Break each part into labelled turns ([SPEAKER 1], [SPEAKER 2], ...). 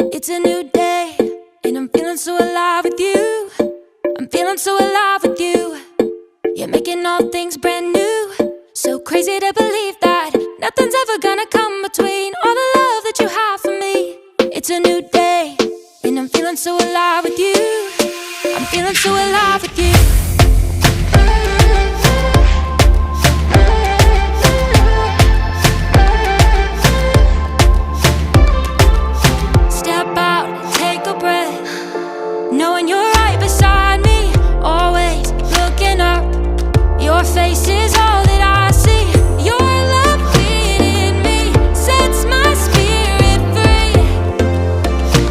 [SPEAKER 1] It's a new day, and I'm feeling so alive with you. I'm feeling so alive with you. You're making all things brand new. So crazy to believe that nothing's ever gonna come between all the love that you have for me. It's a new day, and I'm feeling so alive with you. I'm feeling so alive with you. Knowing you're right beside me, always looking up. Your face is all that I see. Your love within me sets my spirit free.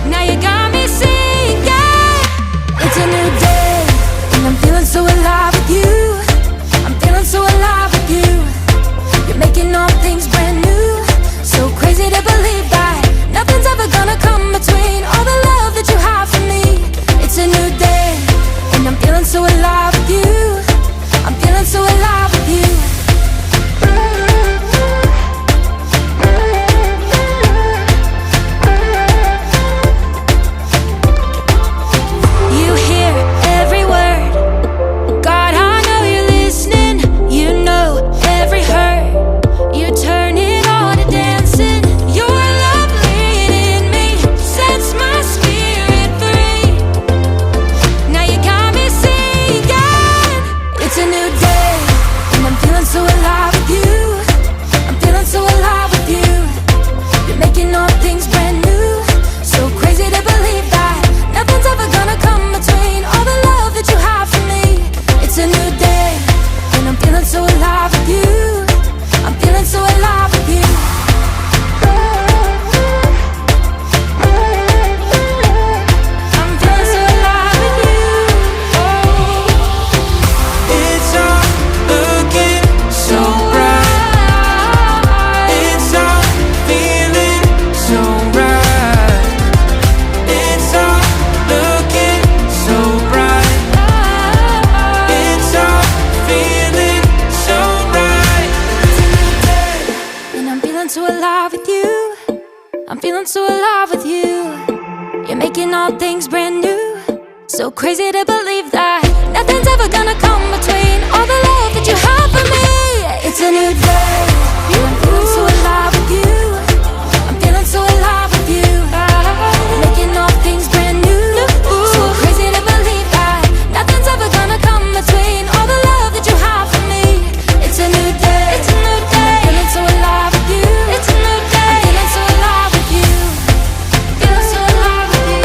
[SPEAKER 1] Now you got me singing. It's a new day, and I'm feeling so alive with you. I'm feeling so alive with you. You're making all things brand new. So crazy to believe that nothing's ever gonna come between all the love that you have for me. It's a new day, and I'm feeling so alive with you. I'm feeling so alive with you. You hear every word. God, I know you're listening. You know every hurt. You turn it on to dancing. Your love within me sets my spirit free. Now you got me singing. It's a new day, and I'm feeling so alive with you. I'm feeling so alive with you. You're making all things brand new. So crazy to believe that nothing's ever gonna come between all the love that you have for me. It's a new day, and I'm feeling so alive with you. I'm feeling so alive with you. I'm feeling so alive with you.
[SPEAKER 2] It's all looking so bright. It's all feeling so right. It's all looking so bright. It's all feeling so right.
[SPEAKER 1] And I'm feeling so alive with you. I'm feeling so alive with you. You're making all things brand new. So crazy to believe that nothing's ever gonna come between all the love that you have for me. It's a new day, and I'm feeling so alive with you. I'm feeling so alive with you. You're making all things brand new. So crazy to believe that nothing's ever gonna come between all the love that you have for me. It's a new day. It's a new day. I'm feeling so alive with you. It's a new day. I'm feeling so alive with you. Feeling so alive with you.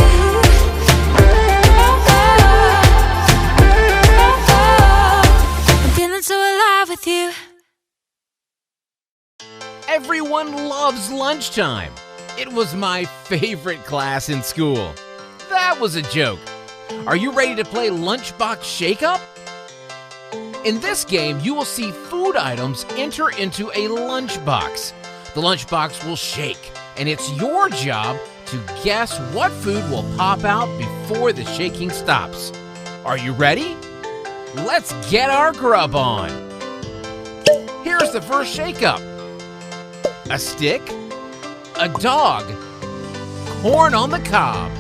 [SPEAKER 1] I'm feeling so alive with you.
[SPEAKER 3] Everyone loves lunchtime. It was my favorite class in school. That was a joke. Are you ready to play Lunchbox Shake-Up? In this game, you will see food items enter into a lunchbox. The lunchbox will shake, and it's your job to guess what food will pop out before the shaking stops. Are you ready? Let's get our grub on. Here's the first shake-up. A stick, a dog, corn on the cob.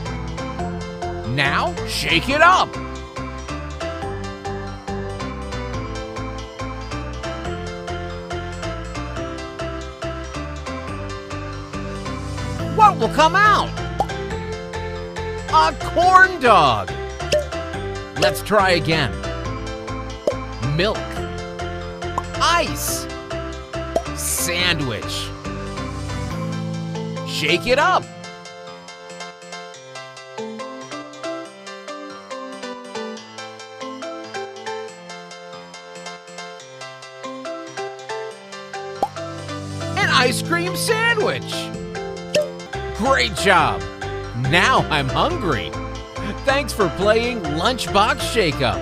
[SPEAKER 3] Now shake it up. What will come out? A corn dog. Let's try again. Milk. Ice. Sandwich. Shake it up. An ice cream sandwich. Great job. Now I'm hungry. Thanks for playing Lunchbox Shake-Up.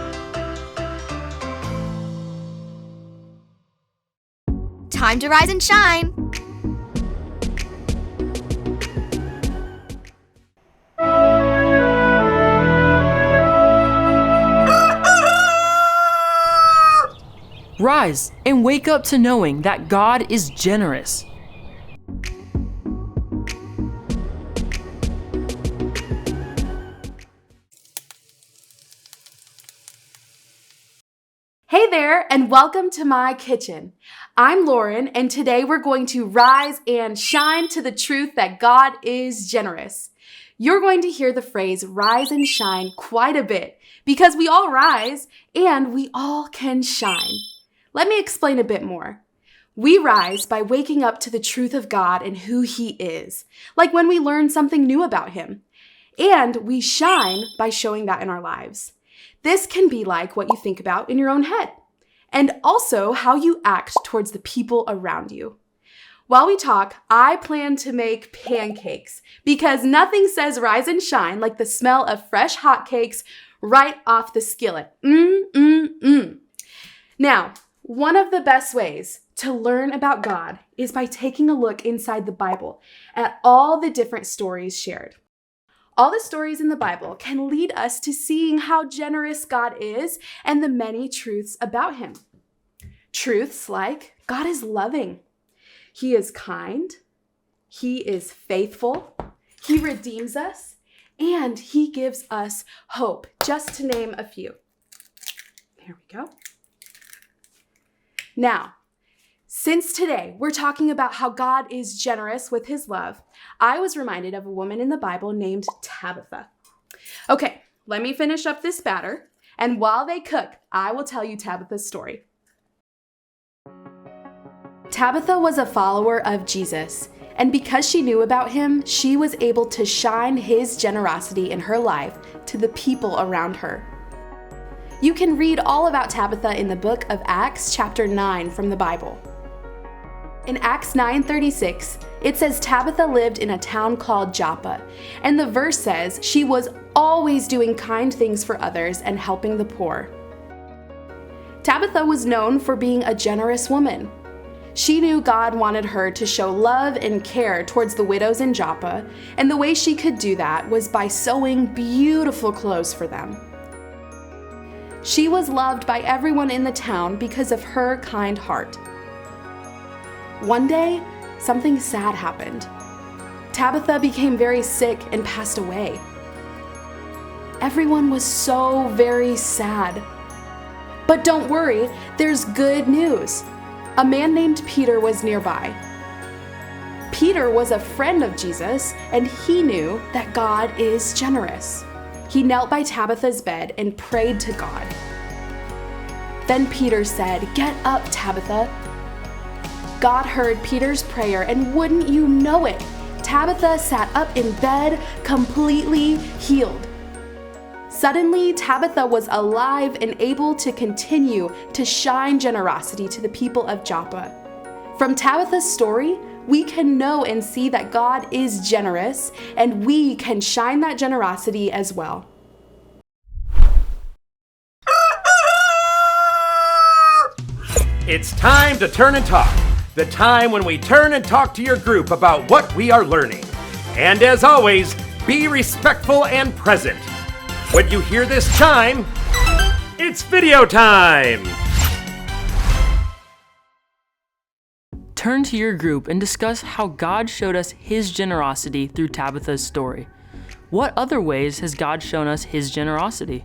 [SPEAKER 4] Time to rise and shine.
[SPEAKER 5] Rise and wake up to knowing that God is generous.
[SPEAKER 6] Hey there, and welcome to my kitchen. I'm Lauren, and today we're going to rise and shine to the truth that God is generous. You're going to hear the phrase rise and shine quite a bit because we all rise and we all can shine. Let me explain a bit more. We rise by waking up to the truth of God and who He is, like when we learn something new about Him. And we shine by showing that in our lives. This can be like what you think about in your own head, and also how you act towards the people around you. While we talk, I plan to make pancakes because nothing says rise and shine like the smell of fresh hotcakes right off the skillet. Now, one of the best ways to learn about God is by taking a look inside the Bible at all the different stories shared. All the stories in the Bible can lead us to seeing how generous God is and the many truths about Him. Truths like God is loving, He is kind, He is faithful, He redeems us, and He gives us hope, just to name a few. There we go. Now, since today we're talking about how God is generous with His love, I was reminded of a woman in the Bible named Tabitha. Okay, let me finish up this batter, and while they cook, I will tell you Tabitha's story. Tabitha was a follower of Jesus, and because she knew about Him, she was able to shine His generosity in her life to the people around her. You can read all about Tabitha in the book of Acts chapter 9 from the Bible. In Acts 9:36, it says Tabitha lived in a town called Joppa, and the verse says she was always doing kind things for others and helping the poor. Tabitha was known for being a generous woman. She knew God wanted her to show love and care towards the widows in Joppa, and the way she could do that was by sewing beautiful clothes for them. She was loved by everyone in the town because of her kind heart. One day, something sad happened. Tabitha became very sick and passed away. Everyone was so very sad. But don't worry, there's good news. A man named Peter was nearby. Peter was a friend of Jesus, and he knew that God is generous. He knelt by Tabitha's bed and prayed to God. Then Peter said, "Get up, Tabitha." God heard Peter's prayer, and wouldn't you know it, Tabitha sat up in bed, completely healed. Suddenly, Tabitha was alive and able to continue to shine generosity to the people of Joppa. From Tabitha's story, we can know and see that God is generous, and we can shine that generosity as well.
[SPEAKER 7] It's time to turn and talk. The time when we turn and talk to your group about what we are learning. And as always, be respectful and present. When you hear this chime, it's video time!
[SPEAKER 5] Turn to your group and discuss how God showed us His generosity through Tabitha's story. What other ways has God shown us His generosity?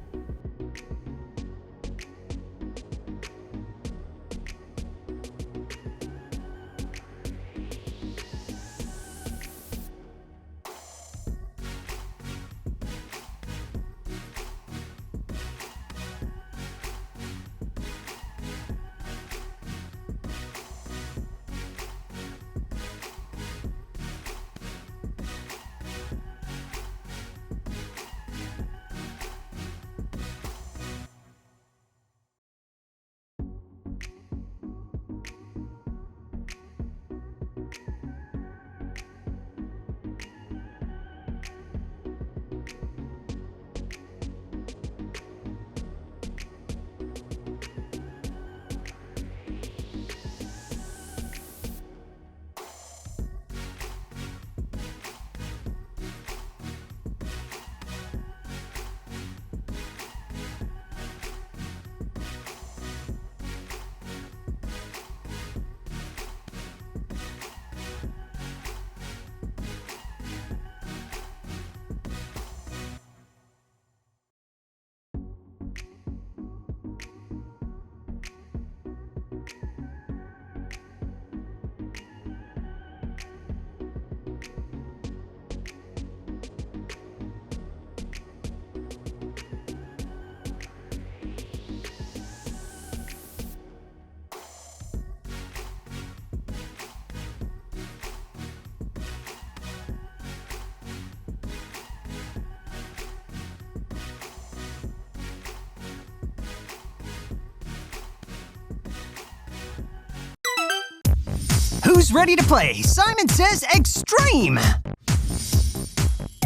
[SPEAKER 8] Who's ready to play Simon Says Extreme?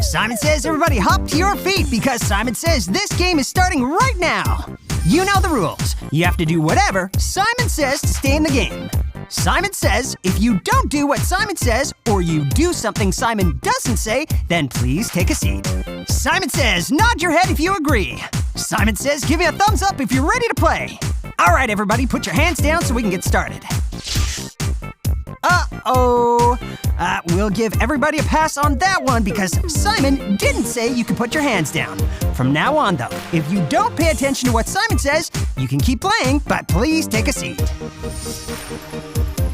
[SPEAKER 8] Simon Says everybody hop to your feet because Simon Says this game is starting right now. You know the rules. You have to do whatever Simon says to stay in the game. Simon says if you don't do what Simon says or you do something Simon doesn't say, then please take a seat. Simon Says nod your head if you agree. Simon Says give me a thumbs up if you're ready to play. All right, everybody, put your hands down so we can get started. We'll give everybody a pass on that one because Simon didn't say you could put your hands down. From now on, though, if you don't pay attention to what Simon says, you can keep playing, but please take a seat.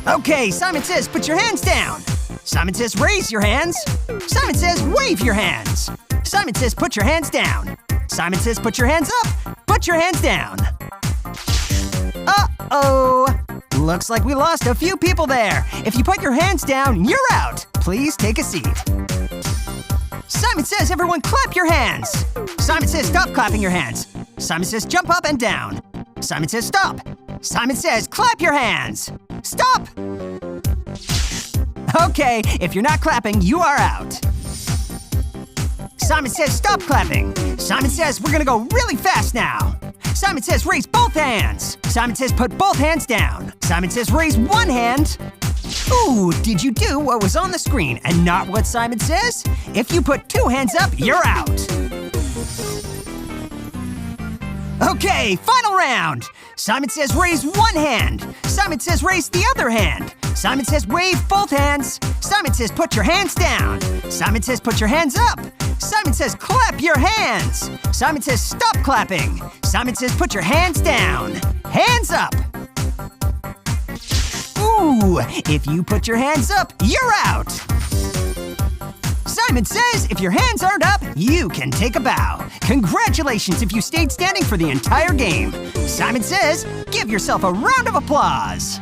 [SPEAKER 8] Okay, Simon Says put your hands down. Simon Says raise your hands. Simon Says wave your hands. Simon Says put your hands down. Simon Says put your hands up. Put your hands down. Looks like we lost a few people there. If you put your hands down, you're out. Please take a seat. Simon Says everyone clap your hands. Simon Says stop clapping your hands. Simon Says jump up and down. Simon Says stop. Simon Says clap your hands. Stop! Okay, if you're not clapping, you are out. Simon Says stop clapping. Simon Says we're gonna go really fast now. Simon Says raise both hands. Simon Says put both hands down. Simon Says raise one hand. Ooh, did you do what was on the screen and not what Simon says? If you put two hands up, you're out. Okay, final round. Simon Says raise one hand. Simon Says raise the other hand. Simon Says wave both hands. Simon Says put your hands down. Simon Says put your hands up. Simon Says clap your hands. Simon Says stop clapping. Simon Says put your hands down. Hands up. Ooh, if you put your hands up, you're out. Simon Says if your hands aren't up, you can take a bow. Congratulations if you stayed standing for the entire game. Simon Says, give yourself a round of applause.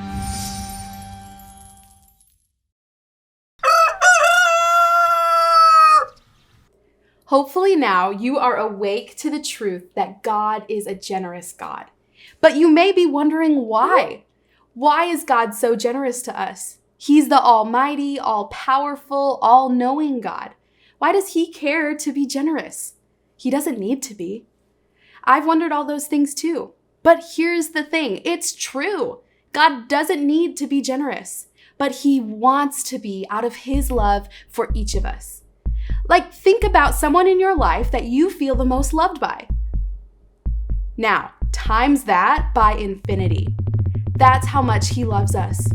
[SPEAKER 6] Hopefully now you are awake to the truth that God is a generous God. But you may be wondering why. Why is God so generous to us? He's the almighty, all-powerful, all-knowing God. Why does he care to be generous? He doesn't need to be. I've wondered all those things too. But here's the thing, it's true. God doesn't need to be generous, but he wants to be out of his love for each of us. Like, think about someone in your life that you feel the most loved by. Now, times that by infinity. That's how much he loves us.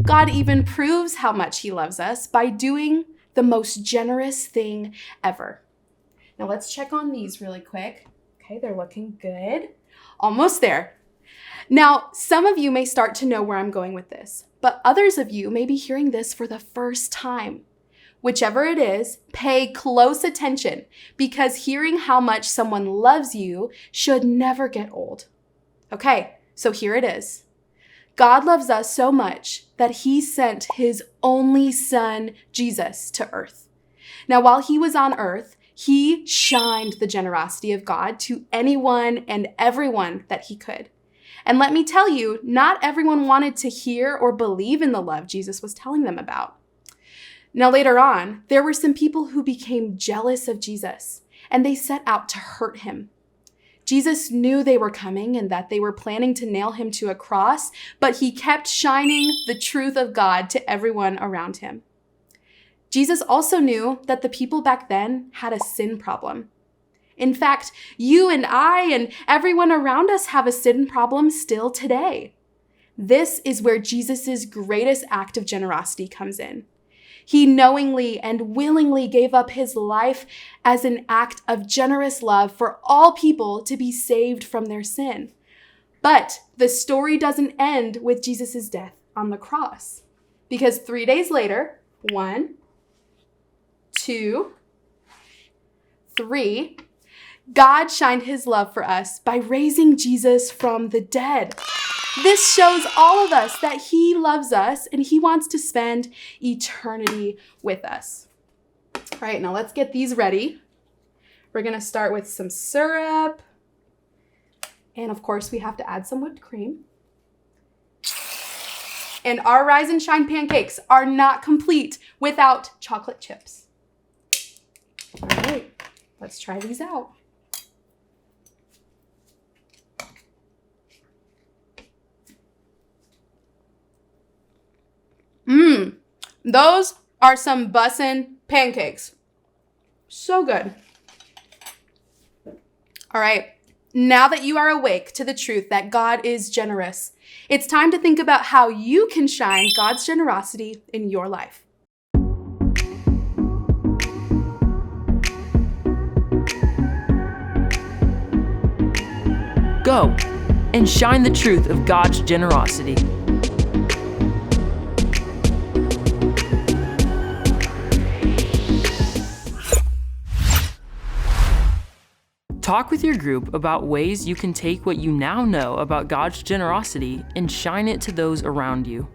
[SPEAKER 6] God even proves how much he loves us by doing the most generous thing ever. Now let's check on these really quick. Okay, they're looking good. Almost there. Now, some of you may start to know where I'm going with this, but others of you may be hearing this for the first time. Whichever it is, pay close attention because hearing how much someone loves you should never get old. Okay, so here it is. God loves us so much that he sent his only son, Jesus, to earth. Now, while he was on earth, he shined the generosity of God to anyone and everyone that he could. And let me tell you, not everyone wanted to hear or believe in the love Jesus was telling them about. Now, later on, there were some people who became jealous of Jesus, and they set out to hurt him. Jesus knew they were coming and that they were planning to nail him to a cross, but he kept shining the truth of God to everyone around him. Jesus also knew that the people back then had a sin problem. In fact, you and I and everyone around us have a sin problem still today. This is where Jesus' greatest act of generosity comes in. He knowingly and willingly gave up his life as an act of generous love for all people to be saved from their sin. But the story doesn't end with Jesus' death on the cross. Because 3 days later, 1, 2, 3, God shined his love for us by raising Jesus from the dead. This shows all of us that he loves us and he wants to spend eternity with us. All right, now let's get these ready. We're gonna start with some syrup. And of course, we have to add some whipped cream. And our Rise and Shine pancakes are not complete without chocolate chips. All right, let's try these out. Those are some bussin' pancakes. So good. All right, now that you are awake to the truth that God is generous, it's time to think about how you can shine God's generosity in your life.
[SPEAKER 5] Go and shine the truth of God's generosity. Talk with your group about ways you can take what you now know about God's generosity and shine it to those around you.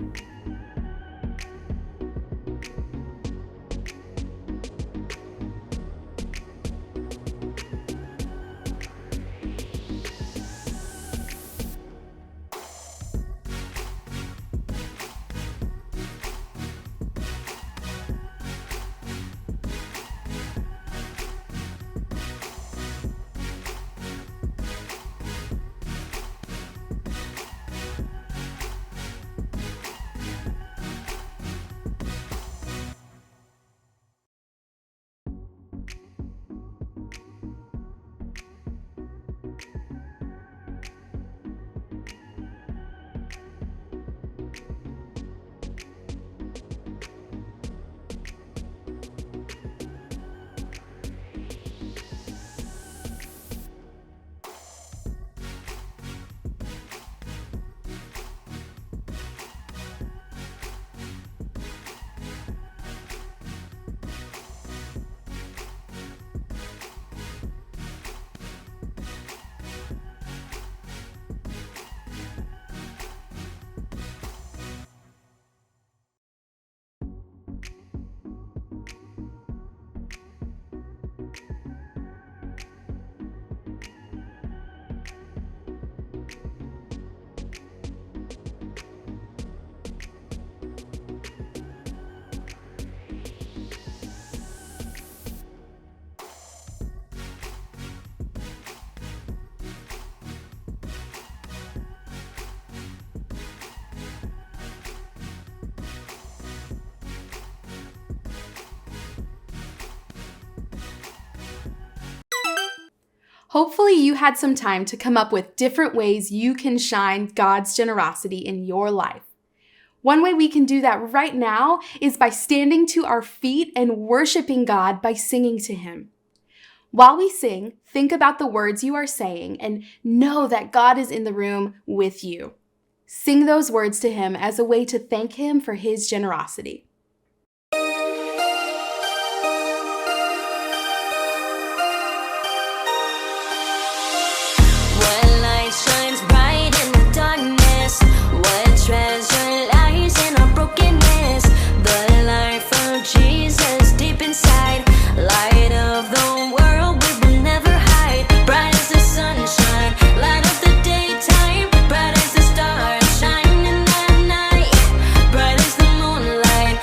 [SPEAKER 6] Hopefully you had some time to come up with different ways you can shine God's generosity in your life. One way we can do that right now is by standing to our feet and worshiping God by singing to Him. While we sing, think about the words you are saying and know that God is in the room with you. Sing those words to Him as a way to thank Him for His generosity.
[SPEAKER 1] Treasure lies in our brokenness. The life of Jesus deep inside. Light of the world, we will never hide. Bright as the sunshine, light of the daytime. Bright as the stars shine in the night. Bright as the moonlight,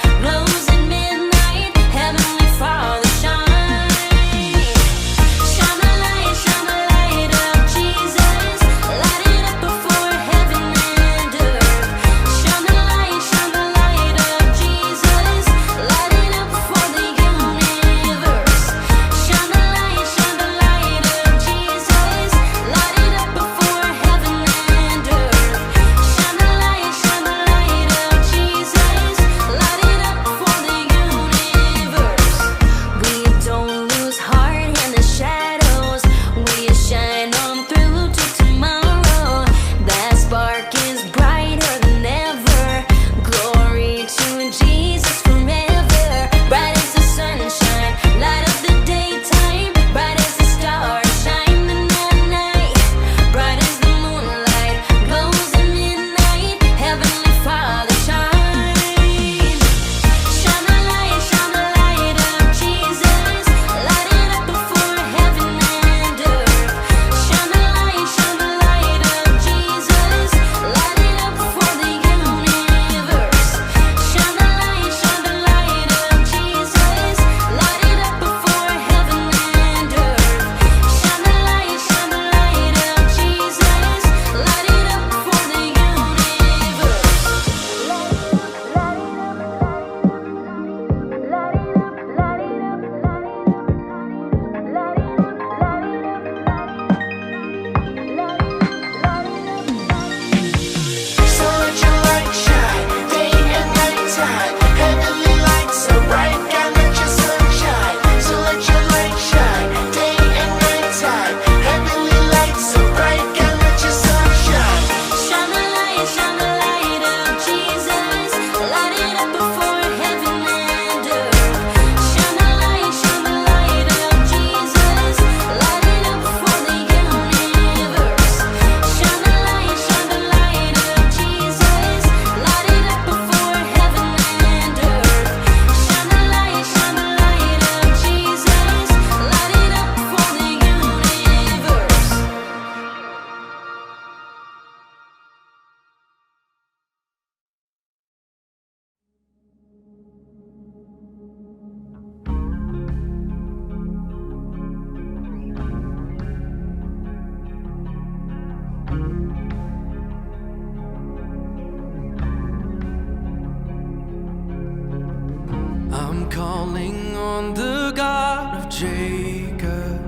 [SPEAKER 2] calling on the God of Jacob,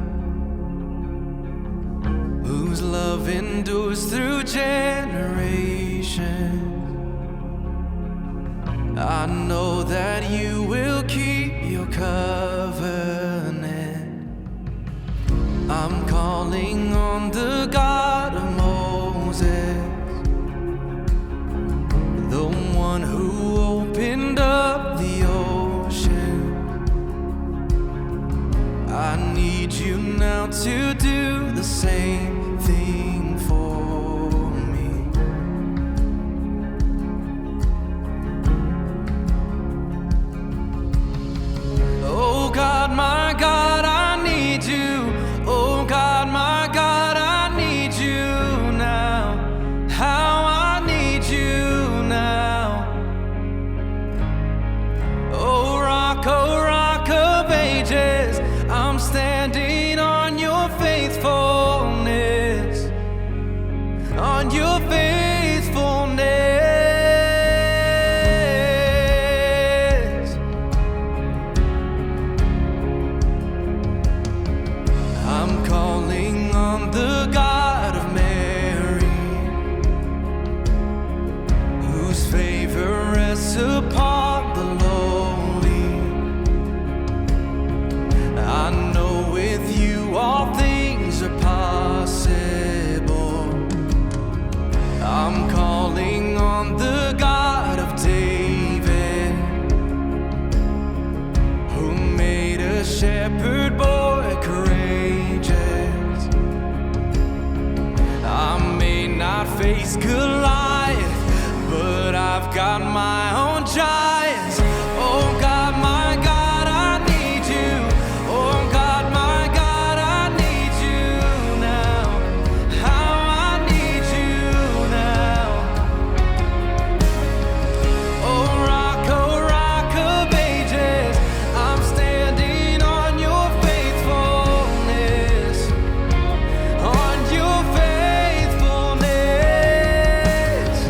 [SPEAKER 2] whose love endures through generations. I know that you will keep your covenant. I'm calling on the God of Moses, the one who opened up the ocean. I need you now to do the same thing for me. Oh God, my God, I need you. Oh God, my God, I need you now. How I need you now. Oh rock of ages, I'm standing on your faithfulness, on your faithfulness. I'm calling on the God of Mary, whose favor rests upon the lowly. I know with you all things are possible. I'm calling on the God of David, who made a shepherd boy courageous. I may not face Goliath, but I've got my own giants. Oh God, my God, I need you. Oh God, my God, I need you now. How I need you now. Oh rock of ages, I'm standing on your faithfulness, on your faithfulness.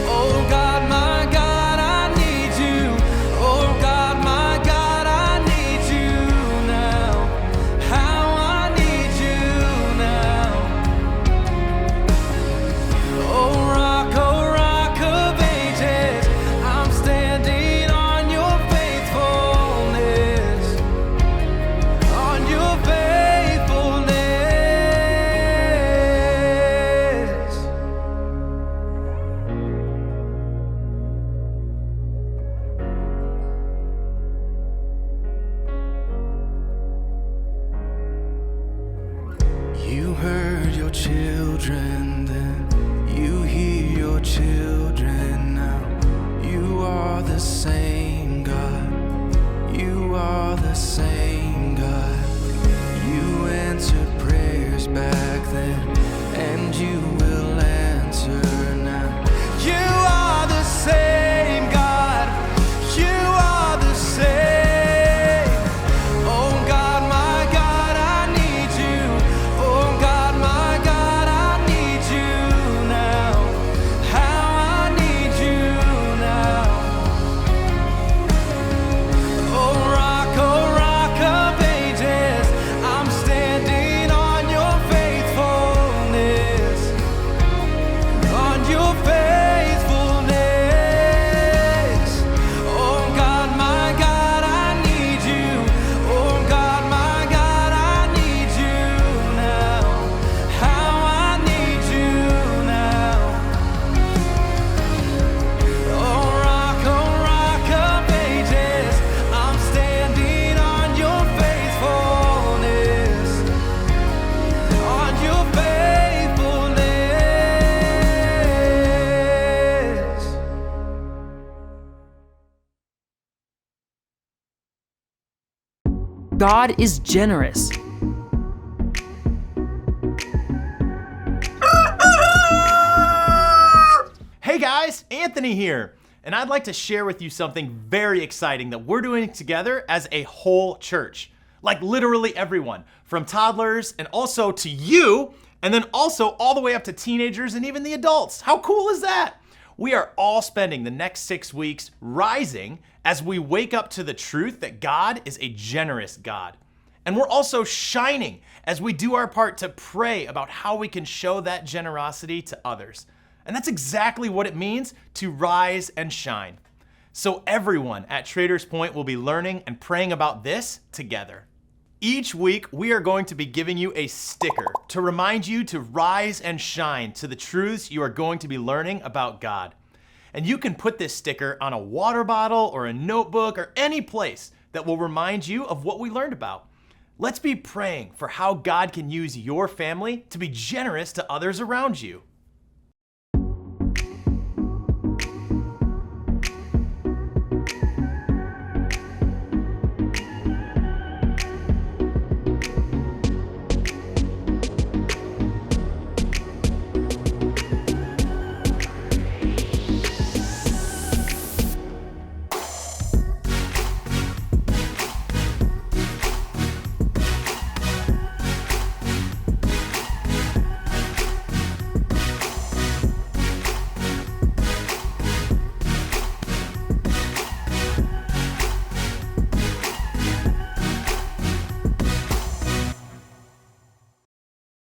[SPEAKER 2] Oh God, my God, I need you. Oh God, my God, I need you now. How I need you now. Oh rock of ages, I'm standing on your faithfulness, on your faithfulness. You heard your children then, you hear your children now. You are the same God, you are the same God. You answered prayers back then, and you will answer now. You are the same God, you are the same. Oh God, my God, I need you. Oh God, my God, I need you now. How I need you now. Oh rock of ages, I'm standing on your faithfulness, on your faithfulness. Oh God, my God, I need you. Oh God, my God, I need you now. How I need you now. Oh rock of ages, I'm standing on your faithfulness, on your faithfulness.
[SPEAKER 5] God is generous.
[SPEAKER 9] Hey guys, Anthony here, and I'd like to share with you something very exciting that we're doing together as a whole church. Like literally everyone, from toddlers and also to you, and then also all the way up to teenagers and even the adults. How cool is that? We are all spending the next 6 weeks rising as we wake up to the truth that God is a generous God. And we're also shining as we do our part to pray about how we can show that generosity to others. And that's exactly what it means to rise and shine. So everyone at Traders Point will be learning and praying about this together. Each week, we are going to be giving you a sticker to remind you to rise and shine to the truths you are going to be learning about God. And you can put this sticker on a water bottle or a notebook or any place that will remind you of what we learned about. Let's be praying for how God can use your family to be generous to others around you.